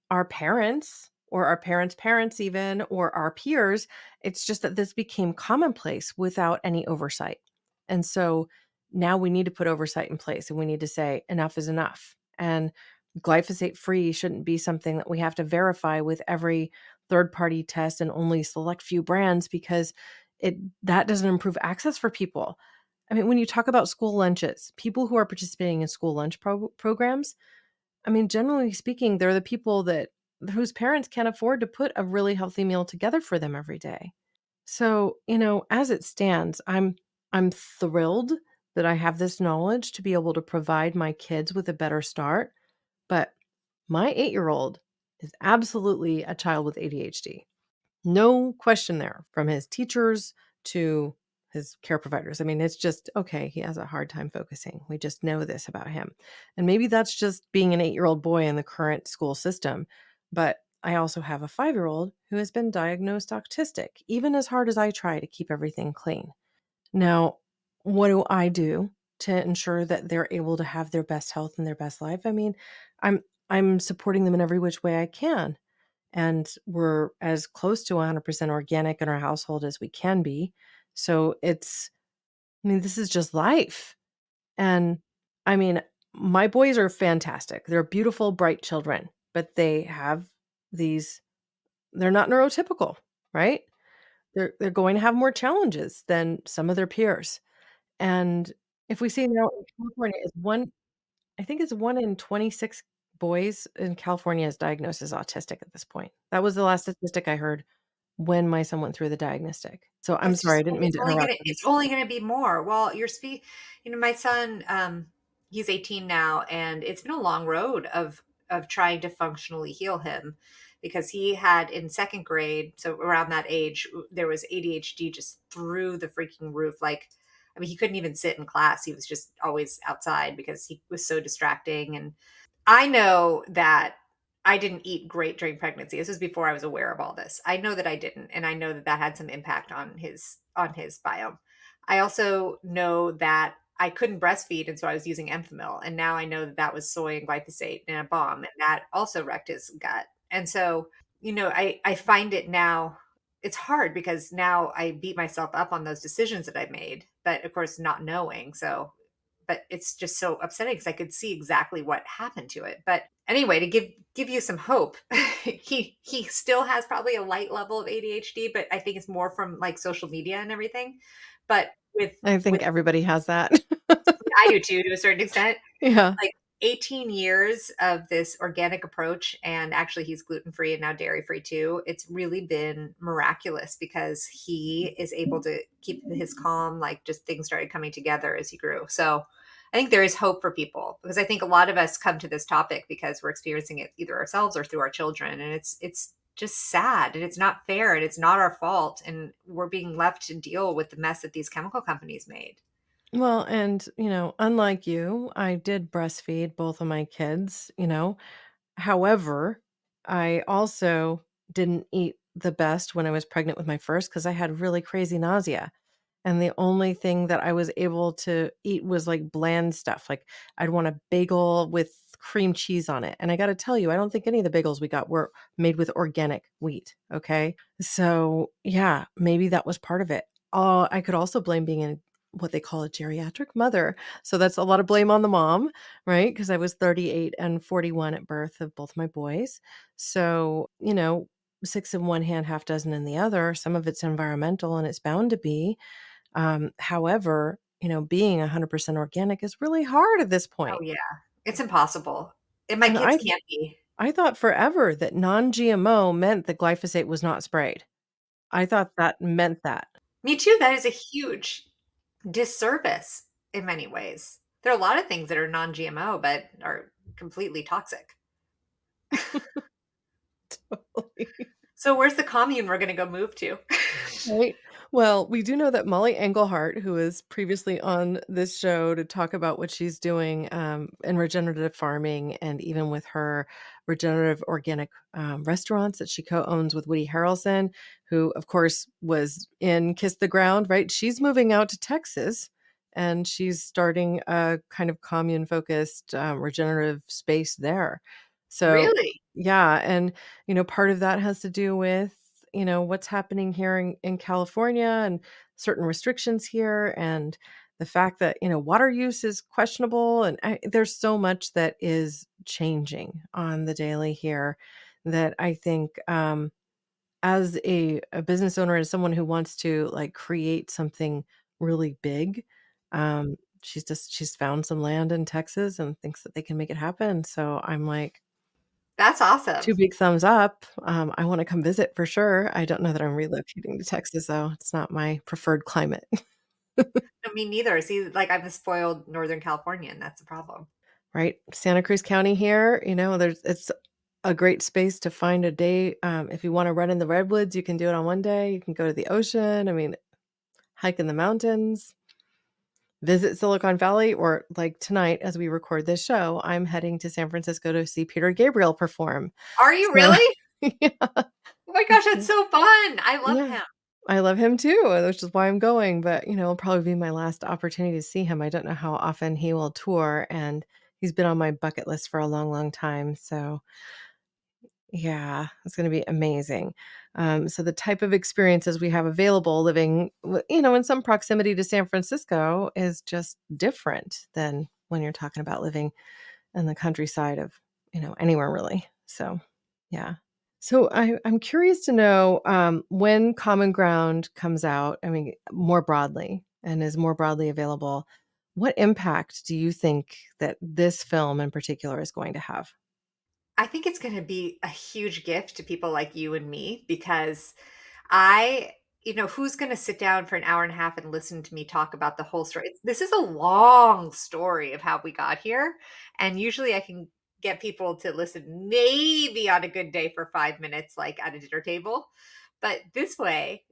our parents or our parents' parents even or our peers. It's just that this became commonplace without any oversight. And so now we need to put oversight in place and we need to say enough is enough. And glyphosate free shouldn't be something that we have to verify with every third party test and only select few brands because it that doesn't improve access for people. I mean, when you talk about school lunches, people who are participating in school lunch programs, I mean, generally speaking, they're the people that whose parents can't afford to put a really healthy meal together for them every day. So, as it stands, I'm thrilled that I have this knowledge to be able to provide my kids with a better start, but my 8-year-old is absolutely a child with ADHD. No question there, from his teachers to his care providers. I mean, it's just okay, he has a hard time focusing. We just know this about him. And maybe that's just being an 8-year-old boy in the current school system. But I also have a 5-year-old who has been diagnosed autistic, even as hard as I try to keep everything clean. Now, what do I do to ensure that they're able to have their best health and their best life? I mean, I'm supporting them in every which way I can, and we're as close to 100% organic in our household as we can be. So I mean, this is just life. And I mean, my boys are fantastic. They're beautiful, bright children, but they have these, they're not neurotypical, right? They're going to have more challenges than some of their peers. And if we see now in California is one, I think it's 1 in 26 boys in California is diagnosed as autistic at this point. That was the last statistic I heard when my son went through the diagnostic. So I'm It's sorry, I just didn't mean it's to only interrupt. gonna it's only gonna be more. Well, my son, he's 18 now, and it's been a long road of trying to functionally heal him because he had in 2nd grade, so around that age, there was ADHD just through the freaking roof. Like, I mean, he couldn't even sit in class. He was just always outside because he was so distracting. And I know that I didn't eat great during pregnancy. This was before I was aware of all this. I know that I didn't, and I know that that had some impact on his biome. I also know that I couldn't breastfeed, and so I was using Enfamil, and now I know that that was soy and glyphosate in a bomb, and that also wrecked his gut. And so, I find it now. It's hard because now I beat myself up on those decisions that I made, but of course, not knowing. So but it's just so upsetting because I could see exactly what happened to it. But anyway, to give you some hope, he still has probably a light level of ADHD, but I think it's more from like social media and everything. But I with think everybody has that. I do too to a certain extent. Yeah. Like 18 years of this organic approach, and actually he's gluten free and now dairy free too. It's really been miraculous because he is able to keep his calm, like just things started coming together as he grew. So I think there is hope for people because I think a lot of us come to this topic because we're experiencing it either ourselves or through our children. And it's just sad and it's not fair and it's not our fault. And we're being left to deal with the mess that these chemical companies made. Well, and, unlike you, I did breastfeed both of my kids. However, I also didn't eat the best when I was pregnant with my first because I had really crazy nausea. And the only thing that I was able to eat was, like, bland stuff, like, I'd want a bagel with cream cheese on it, and I gotta tell you, I don't think any of the bagels we got were made with organic wheat, okay? So, yeah, maybe that was part of it. I could also blame being in what they call a geriatric mother, so that's a lot of blame on the mom, right? Because I was 38 and 41 at birth of both my boys. So, 6 in one hand, half dozen in the other. Some of it's environmental, and it's bound to be. However, being 100% organic is really hard at this Oh point. yeah. It's impossible. And my And kids I can't be. I thought forever that non-GMO meant that glyphosate was not sprayed. I thought that meant that. Me too, that is a huge disservice in many ways. There are a lot of things that are non-GMO, but are completely toxic. Totally. So where's the commune we're gonna go move to? Right? Well, we do know that Molly Englehart, who was previously on this show to talk about what she's doing, in regenerative farming and even with her regenerative organic, restaurants that she co-owns with Woody Harrelson, who, of course, was in Kiss the Ground, right? She's moving out to Texas, and she's starting a kind of commune-focused, regenerative space there. So, Really? yeah, and, part of that has to do with what's happening here in California and certain restrictions here and the fact that water use is questionable and there's so much that is changing on the daily here that I think as a business owner and someone who wants to like create something really big, she's found some land in Texas and thinks that they can make it happen, so I'm like That's awesome. 2 big thumbs up. I wanna come visit for sure. I don't know that I'm relocating to Texas, though. It's not my preferred climate, No, me neither. See, like, I'm a spoiled Northern Californian, that's the problem. right? Santa Cruz County here, it's a great space to find a day, if you wanna run in the redwoods, you can do it on one day, you can go to the ocean, I mean, hike in the mountains, visit Silicon Valley, or, like, tonight, as we record this show, I'm heading to San Francisco to see Peter Gabriel perform. Are you So really? yeah. Oh my gosh, that's so fun. I love Yeah. him. I love him too, which is why I'm going, but, it'll probably be my last opportunity to see him. I don't know how often he will tour, and he's been on my bucket list for a long, long time, so, yeah, it's gonna be amazing. So the type of experiences we have available living in some proximity to San Francisco is just different than when you're talking about living in the countryside of, anywhere really. So, yeah. So I'm curious to know when Common Ground comes out, I mean, more broadly and is more broadly available, what impact do you think that this film in particular is going to have? I think it's gonna be a huge gift to people like you and me because I who's gonna sit down for an hour and a half and listen to me talk about the whole story? This is a long story of how we got here, and usually I can get people to listen maybe on a good day for 5 minutes, like, at a dinner table, but this way,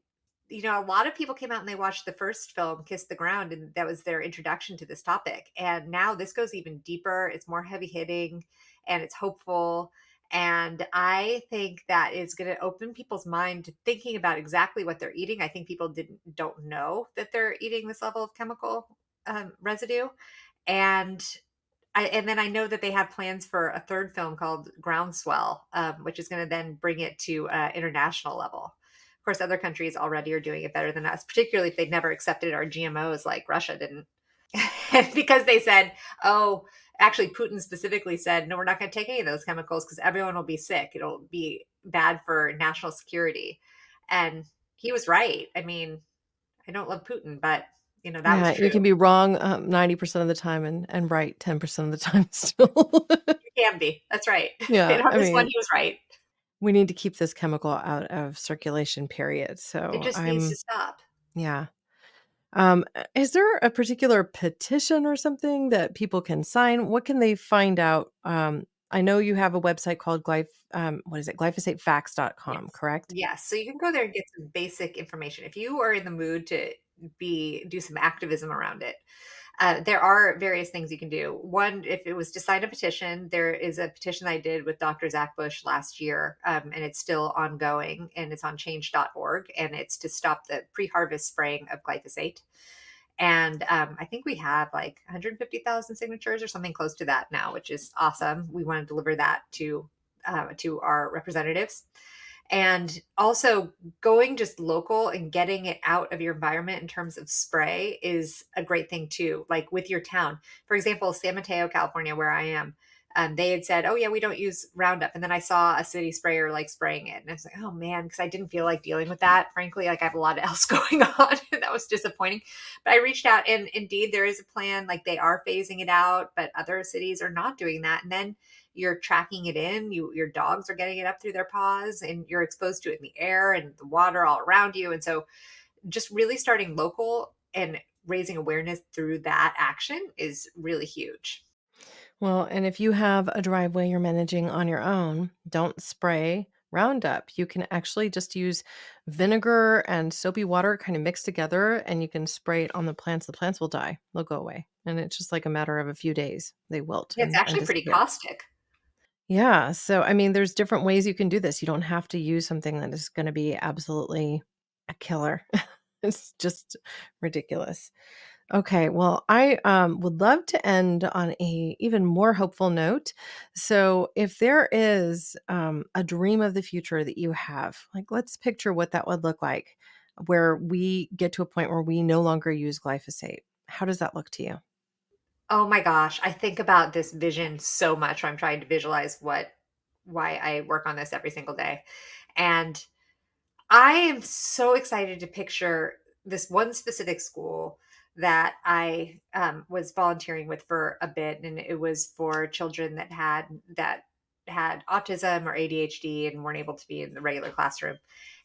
a lot of people came out and they watched the first film, Kiss the Ground, and that was their introduction to this topic. And now this goes even deeper. It's more heavy hitting and it's hopeful. And I think that is going to open people's mind to thinking about exactly what they're eating. I think people don't know that they're eating this level of chemical residue. And and then I know that they have plans for a third film called Groundswell, which is going to then bring it to international level. Of course, other countries already are doing it better than us, particularly if they'd never accepted our GMOs like Russia didn't. Because they said, oh, actually, Putin specifically said, no, we're not going to take any of those chemicals because everyone will be sick. It'll be bad for national security. And he was right. I mean, I don't love Putin, but that was Yeah, you true. can be wrong 90% of the time and right 10% of the time still. You can be. That's right. Yeah, And on I this one, mean, he was right. we need to keep this chemical out of circulation, period. It So just needs to stop. yeah. Is there a particular petition or something that people can sign? What can they find out? I know you have a website called what is it? Glyphosatefacts.com, Yes. correct? Yes. So you can go there and get some basic information. If you are in the mood to do some activism around it, there are various things you can do. One, if it was to sign a petition, there is a petition I did with Dr. Zach Bush last year, and it's still ongoing, and it's on change.org, and it's to stop the pre-harvest spraying of glyphosate. And I think we have like 150,000 signatures or something close to that now, which is awesome. We want to deliver that to our representatives. And also going just local and getting it out of your environment in terms of spray is a great thing too. Like with your town, for example, San Mateo, California, where I am, they had said, "Oh yeah, we don't use Roundup." And then I saw a city sprayer like spraying it, and I was like, "Oh man," because I didn't feel like dealing with that. Frankly, like I have a lot else going on, and that was disappointing. But I reached out, and indeed, there is a plan. Like they are phasing it out, but other cities are not doing that. And then you're tracking it in. Your dogs are getting it up through their paws, and you're exposed to it in the air and the water all around you. And so, just really starting local and raising awareness through that action is really huge. Well, and if you have a driveway you're managing on your own, don't spray Roundup. You can actually just use vinegar and soapy water kind of mixed together, and you can spray it on the plants. The plants will die. They'll go away. And it's just like a matter of a few days. They wilt Yeah, it's and actually pretty disappear. caustic. Yeah. So, I mean, there's different ways you can do this. You don't have to use something that is going to be absolutely a killer. It's just ridiculous. Okay, well, I would love to end on a even more hopeful note. So, if there is a dream of the future that you have, like let's picture what that would look like, where we get to a point where we no longer use glyphosate. How does that look to you? Oh my gosh, I think about this vision so much when I'm trying to visualize why I work on this every single day. And I am so excited to picture this one specific school that I was volunteering with for a bit, and it was for children that had autism or ADHD and weren't able to be in the regular classroom.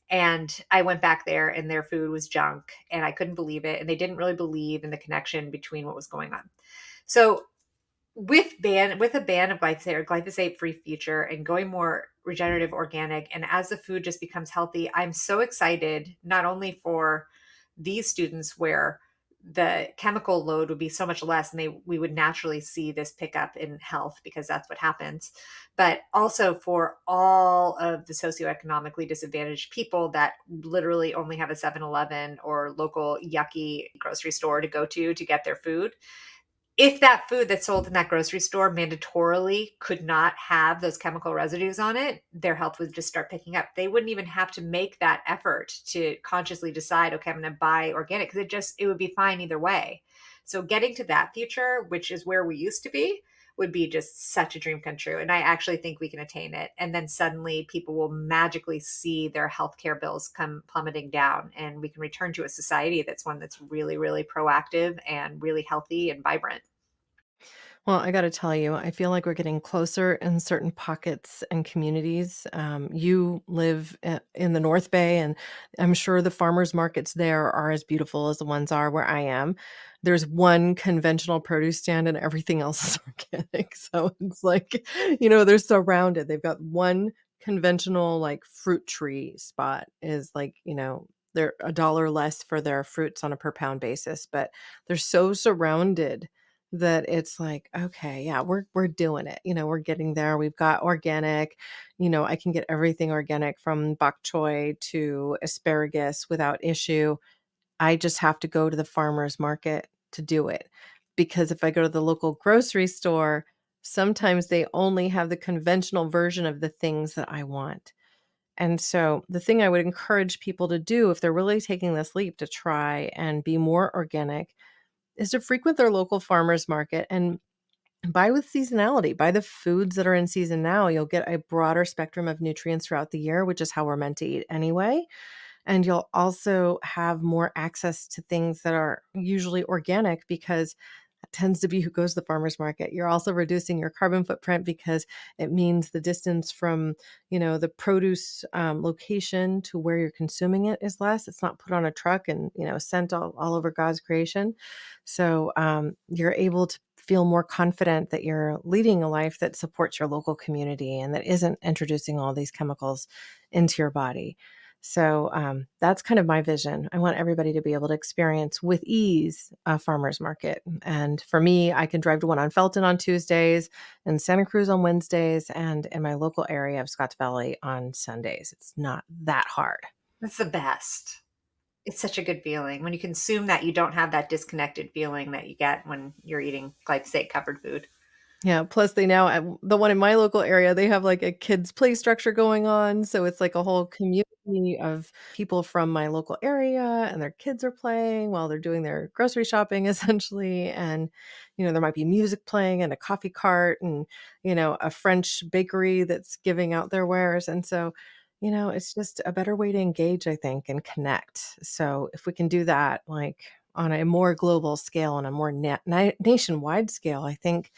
And I went back there, and their food was junk, and I couldn't believe it. And they didn't really believe in the connection between what was going on. So with a ban of glyphosate or glyphosate free future and going more regenerative organic, and as the food just becomes healthy, I'm so excited not only for these students where the chemical load would be so much less and we would naturally see this pickup in health because that's what happens, but also for all of the socioeconomically disadvantaged people that literally only have a 7-Eleven or local yucky grocery store to go to get their food. If that food that's sold in that grocery store mandatorily could not have those chemical residues on it, their health would just start picking up. They wouldn't even have to make that effort to consciously decide, okay, I'm going to buy organic, because it would be fine either way. So getting to that future, which is where we used to be, would be just such a dream come true. And I actually think we can attain it. And then suddenly people will magically see their healthcare bills come plummeting down, and we can return to a society that's one that's really, really proactive and really healthy and vibrant. Well, I got to tell you, I feel like we're getting closer in certain pockets and communities. You live in the North Bay, and I'm sure the farmers markets there are as beautiful as the ones are where I am. There's one conventional produce stand, and everything else is organic. So it's like, they're surrounded. They've got one conventional, like, fruit tree spot is like, they're a dollar less for their fruits on a per pound basis, but they're so surrounded that it's like, okay, yeah, we're doing it. We're getting there. We've got organic. I can get everything organic from bok choy to asparagus without issue. I just have to go to the farmer's market to do it. Because if I go to the local grocery store, sometimes they only have the conventional version of the things that I want. And so the thing I would encourage people to do if they're really taking this leap to try and be more organic is to frequent their local farmers market and buy with seasonality. Buy the foods that are in season now. You'll get a broader spectrum of nutrients throughout the year, which is how we're meant to eat anyway. And you'll also have more access to things that are usually organic because that tends to be who goes to the farmer's market. You're also reducing your carbon footprint because it means the distance from, the produce location to where you're consuming it is less. It's not put on a truck and, sent all over God's creation. So you're able to feel more confident that you're leading a life that supports your local community and that isn't introducing all these chemicals into your body. So that's kind of my vision. I want everybody to be able to experience with ease a farmer's market. And for me, I can drive to one on Felton on Tuesdays and Santa Cruz on Wednesdays and in my local area of Scotts Valley on Sundays. It's not that hard. That's the best. It's such a good feeling. When you consume that, you don't have that disconnected feeling that you get when you're eating glyphosate covered food. Yeah, plus they now at the one in my local area, they have, like, a kids' play structure going on, so it's like a whole community of people from my local area, and their kids are playing while they're doing their grocery shopping, essentially, and, there might be music playing and a coffee cart and, a French bakery that's giving out their wares, and so, it's just a better way to engage, I think, and connect. So if we can do that, like, on a more global scale and a more nationwide scale, I think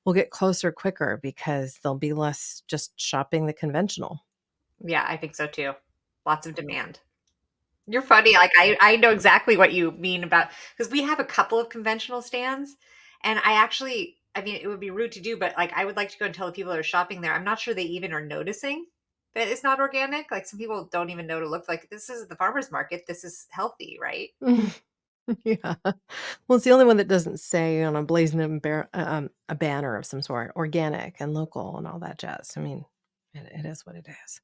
we'll get closer quicker because there'll be less just shopping the conventional. Yeah, I think so too. Lots of demand. You're funny. Like I know exactly what you mean about, because we have a couple of conventional stands, and I mean, it would be rude to do, but like I would like to go and tell the people that are shopping there, I'm not sure they even are noticing. that is not organic? Like, some people don't even know to look like, "This is the farmer's market, this is healthy," right? Yeah. Well, it's the only one that doesn't say on a blazing a banner of some sort, organic and local and all that jazz. I mean, it is what it is.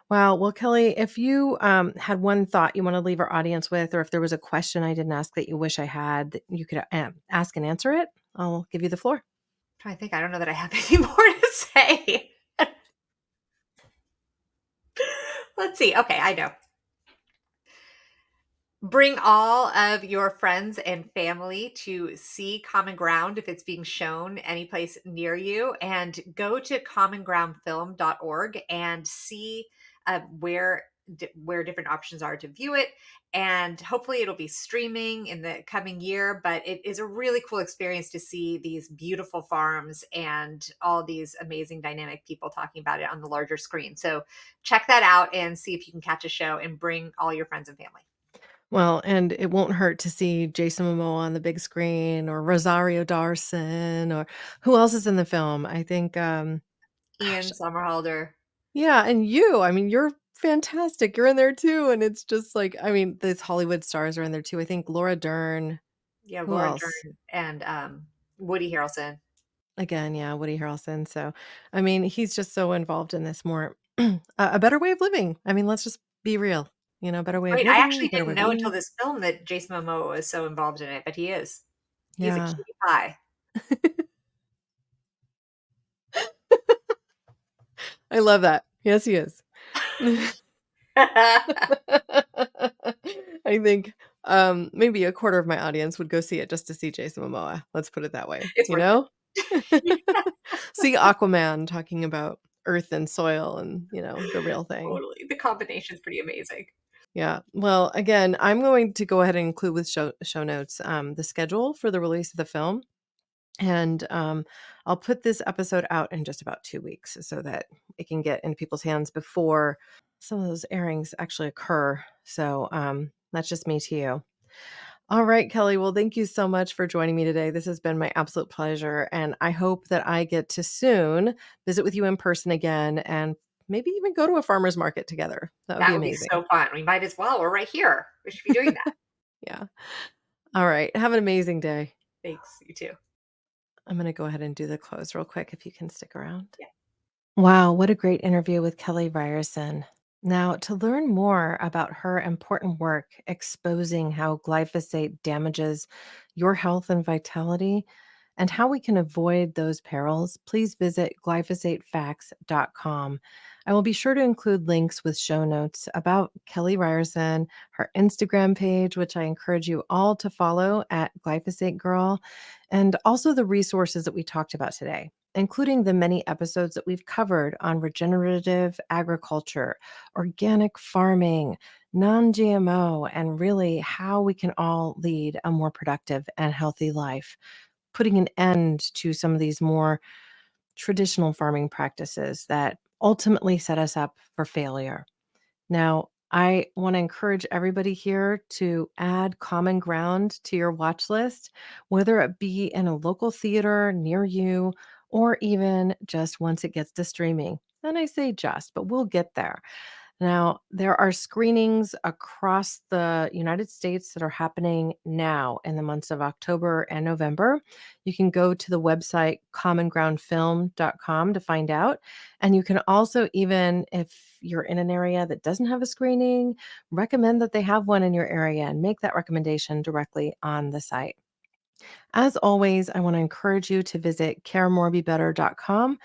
Wow. Well, Kelly, if you had one thought you want to leave our audience with, or if there was a question I didn't ask that you wish I had, that you could ask and answer it, I'll give you the floor. Trying to think, I don't know that I have any more to say. Let's see. Okay, I know. Bring all of your friends and family to see Common Ground if it's being shown any place near you, and go to commongroundfilm.org and see where different options are to view it. And hopefully it'll be streaming in the coming year, but it is a really cool experience to see these beautiful farms and all these amazing dynamic people talking about it on the larger screen. So check that out and see if you can catch a show and bring all your friends and family. Well, and it won't hurt to see Jason Momoa on the big screen, or Rosario Dawson, or who else is in the film? I think, gosh, Ian Somerhalder. yeah, and you, I mean, you're fantastic. You're in there too, and it's just like, I mean, these Hollywood stars are in there too. I think Laura Dern. Yeah, Who Laura else? Dern and, Woody Harrelson. Again, yeah, Woody Harrelson. So, I mean, he's just so involved in this more a better way of living. I mean, let's just be real. Better way of Right, I living, actually better didn't way of know until eating. this film that Jason Momoa was so involved in it, but he is. He's a Yeah. cutie pie. I love that. Yes, he is. I think, maybe a quarter of my audience would go see it just to see Jason Momoa. Let's put it that way, It's you worth it. know? See Aquaman talking about earth and soil and, the real thing. Totally. The combination's pretty amazing. Yeah. Well, again, I'm going to go ahead and include with show notes, the schedule for the release of the film. And I'll put this episode out in just about 2 weeks so that it can get into people's hands before some of those airings actually occur. So that's just me to you. All right, Kelly. Well, thank you so much for joining me today. This has been my absolute pleasure. And I hope that I get to soon visit with you in person again and maybe even go to a farmer's market together. That would be That would be amazing. so fun. We might as well. We're right here. We should be doing that. Yeah. All right. Have an amazing day. Thanks. You too. I'm going to go ahead and do the close real quick if you can stick around. Yeah. Wow, what a great interview with Kelly Ryerson. Now, to learn more about her important work exposing how glyphosate damages your health and vitality and how we can avoid those perils, please visit glyphosatefacts.com. I will be sure to include links with show notes about Kelly Ryerson, her Instagram page, which I encourage you all to follow at Glyphosate Girl, and also the resources that we talked about today, including the many episodes that we've covered on regenerative agriculture, organic farming, non GMO, and really how we can all lead a more productive and healthy life, putting an end to some of these more traditional farming practices that ultimately set us up for failure. Now, I want to encourage everybody here to add Common Ground to your watch list, whether it be in a local theater near you or even just once it gets to streaming. And I say just, but we'll get there. Now, there are screenings across the United States that are happening now in the months of October and November. You can go to the website commongroundfilm.com to find out. And you can also, even if you're in an area that doesn't have a screening, recommend that they have one in your area and make that recommendation directly on the site. As always, I want to encourage you to visit caremorebebetter.com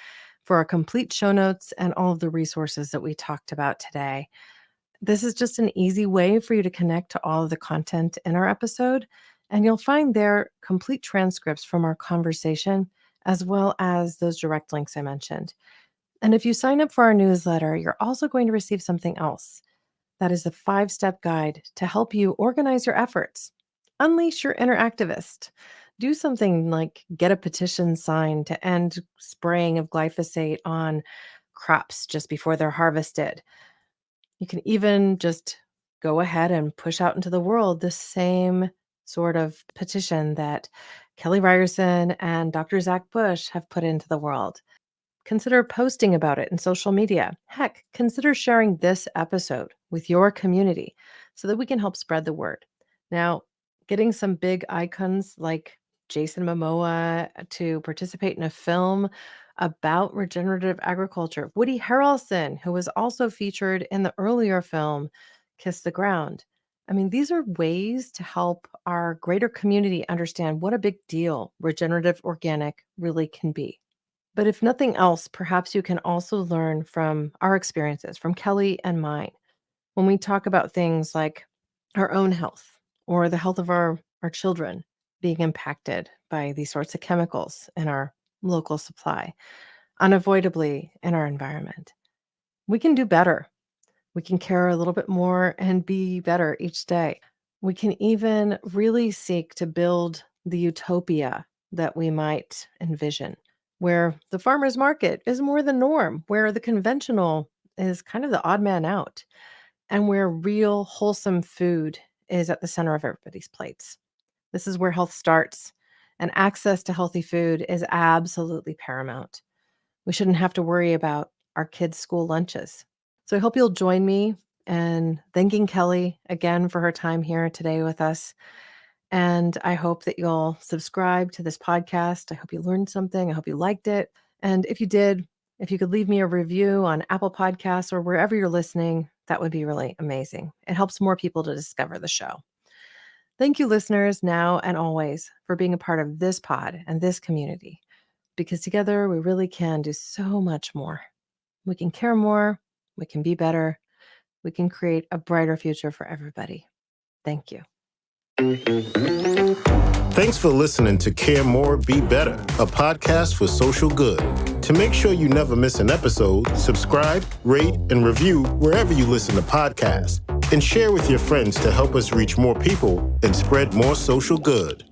for our complete show notes and all of the resources that we talked about today. This is just an easy way for you to connect to all of the content in our episode, and you'll find there complete transcripts from our conversation, as well as those direct links I mentioned. And if you sign up for our newsletter, you're also going to receive something else. That is a 5-step guide to help you organize your efforts. Unleash your inner activist. Do something like get a petition signed to end spraying of glyphosate on crops just before they're harvested. You can even just go ahead and push out into the world the same sort of petition that Kelly Ryerson and Dr. Zach Bush have put into the world. Consider posting about it in social media. Heck, consider sharing this episode with your community so that we can help spread the word. Now, getting some big icons like Jason Momoa to participate in a film about regenerative agriculture, Woody Harrelson, who was also featured in the earlier film Kiss the Ground. I mean, these are ways to help our greater community understand what a big deal regenerative organic really can be. But if nothing else, perhaps you can also learn from our experiences, from Kelly and mine, when we talk about things like our own health or the health of our children being impacted by these sorts of chemicals in our local supply, unavoidably in our environment. We can do better. We can care a little bit more and be better each day. We can even really seek to build the utopia that we might envision, where the farmer's market is more the norm, where the conventional is kind of the odd man out, and where real wholesome food is at the center of everybody's plates. This is where health starts, and access to healthy food is absolutely paramount. We shouldn't have to worry about our kids' school lunches. So I hope you'll join me in thanking Kelly again for her time here today with us. And I hope that you'll subscribe to this podcast. I hope you learned something. I hope you liked it. And if you did, if you could leave me a review on Apple Podcasts or wherever you're listening, that would be really amazing. It helps more people to discover the show. Thank you, listeners, now and always, for being a part of this pod and this community, because together we really can do so much more. We can care more, we can be better, we can create a brighter future for everybody. Thank you. Thanks for listening to Care More, Be Better, a podcast for social good. To make sure you never miss an episode, subscribe, rate, and review wherever you listen to podcasts, and share with your friends to help us reach more people and spread more social good.